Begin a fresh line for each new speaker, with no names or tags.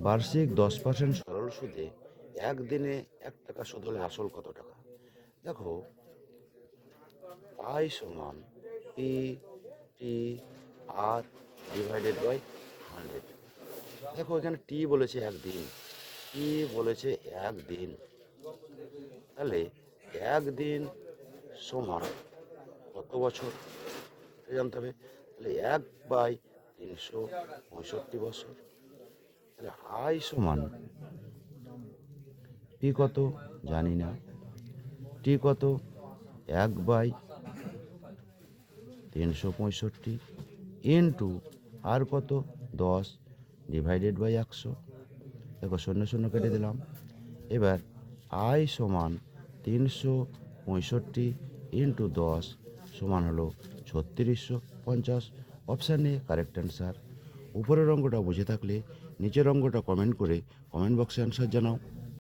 বার্ষিক 10% সরল সুদে একদিনে 1 টাকা সুদ হলে আসল কত টাকা? দেখো, আই সমান P T R divided by 100। দেখো, এখানে টি বলেছে একদিন, টি বলেছে একদিন, তাহলে একদিন সমান কত বছর এটা জানতে হবে। তাহলে 1/365 বছর। তাহলে আই সমান পি কত জানি না, টি কত 1/365 ইন্টু আর কত 10 ডিভাইডেড বাই 100। দেখো, শূন্য শূন্য কেটে দিলাম। এবার আই সমান 365 ইন্টু 10 সমান হলো 3650। Option A correct answer. উপরের অঙ্কটা বুঝে থাকলে নিচের অঙ্কটা কমেন্ট করে কমেন্ট বক্সে অ্যান্সার জানাও।